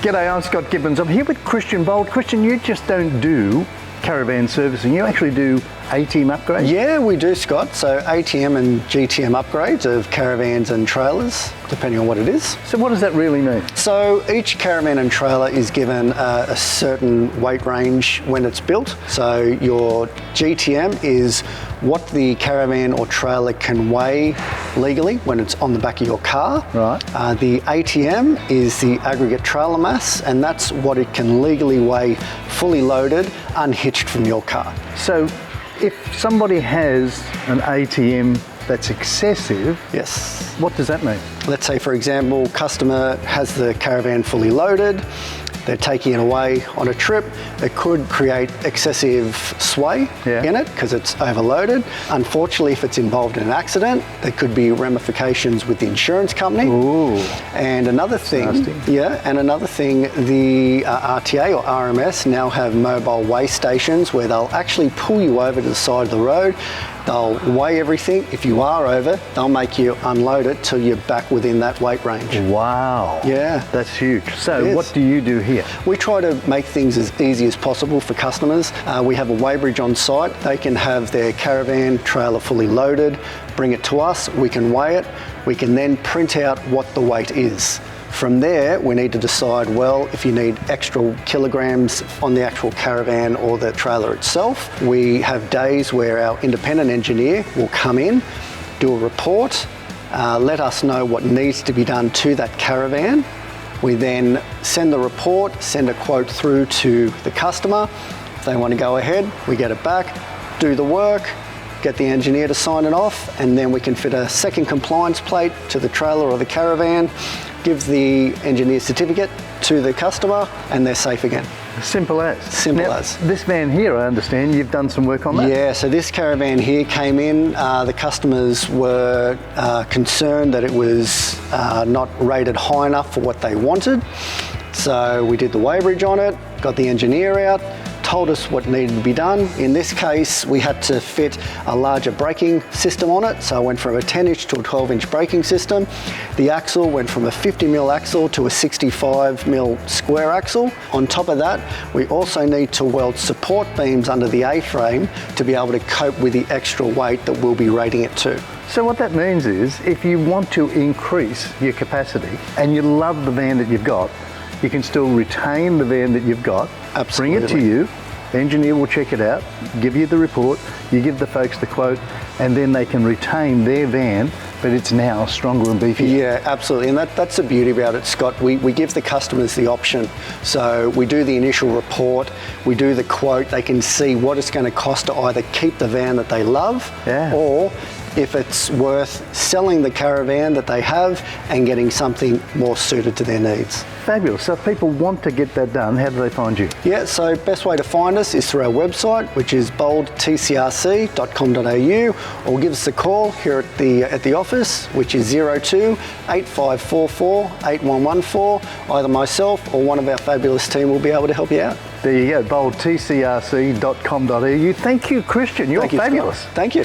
G'day, I'm Scott Gibbons. I'm here with Christian Bold. Christian, you just don't do caravan servicing, you actually do ATM upgrades? Yeah, we do, Scott. So ATM and GTM upgrades of caravans and trailers, depending on what it is. So what does that really mean? So each caravan and trailer is given a certain weight range when it's built. So your GTM is what the caravan or trailer can weigh legally when it's on the back of your car. Right. The ATM is the aggregate trailer mass, and that's what it can legally weigh fully loaded, unhitched from your car. So if somebody has an ATM that's excessive, yes. What does that mean? Let's say, for example, customer has the caravan fully loaded, they're taking it away on a trip. It could create excessive sway in it because it's overloaded. Unfortunately, if it's involved in an accident, there could be ramifications with the insurance company. Ooh. And another thing, the RTA or RMS now have mobile weigh stations where they'll actually pull you over to the side of the road. They'll weigh everything. If you are over, they'll make you unload it till you're back within that weight range. Wow. Yeah. That's huge. So what do you do here? We try to make things as easy as possible for customers. We have a weigh bridge on site. They can have their caravan trailer fully loaded, bring it to us, we can weigh it. We can then print out what the weight is. From there, we need to decide, well, if you need extra kilograms on the actual caravan or the trailer itself. We have days where our independent engineer will come in, do a report, let us know what needs to be done to that caravan. We then send the report, send a quote through to the customer. If they want to go ahead, we get it back, do the work, get the engineer to sign it off, and then we can fit a second compliance plate to the trailer or the caravan, give the engineer certificate to the customer, and they're safe again. Simple as. Simple as. This van here, I understand, you've done some work on that? Yeah, so this caravan here came in, the customers were concerned that it was not rated high enough for what they wanted. So we did the weigh bridge on it, got the engineer out, told us what needed to be done. In this case, we had to fit a larger braking system on it. So I went from a 10-inch to a 12-inch braking system. The axle went from a 50mm axle to a 65mm square axle. On top of that, we also need to weld support beams under the A-frame to be able to cope with the extra weight that we'll be rating it to. So what that means is, if you want to increase your capacity and you love the van that you've got, you can still retain the van that you've got. Absolutely. Bring it to you, the engineer will check it out, give you the report, you give the folks the quote, and then they can retain their van, but it's now stronger and beefier. Yeah, absolutely, and that's the beauty about it, Scott. We give the customers the option. So we do the initial report, we do the quote, they can see what it's going to cost to either keep the van that they love, or if it's worth selling the caravan that they have and getting something more suited to their needs. Fabulous. So if people want to get that done, how do they find you? Yeah, so best way to find us is through our website, which is boldtcrc.com.au, or give us a call here at the office, which is 02 8544 8114. Either myself or one of our fabulous team will be able to help you out. There you go, boldtcrc.com.au. Thank you, Christian. You're fabulous. Scott. Thank you.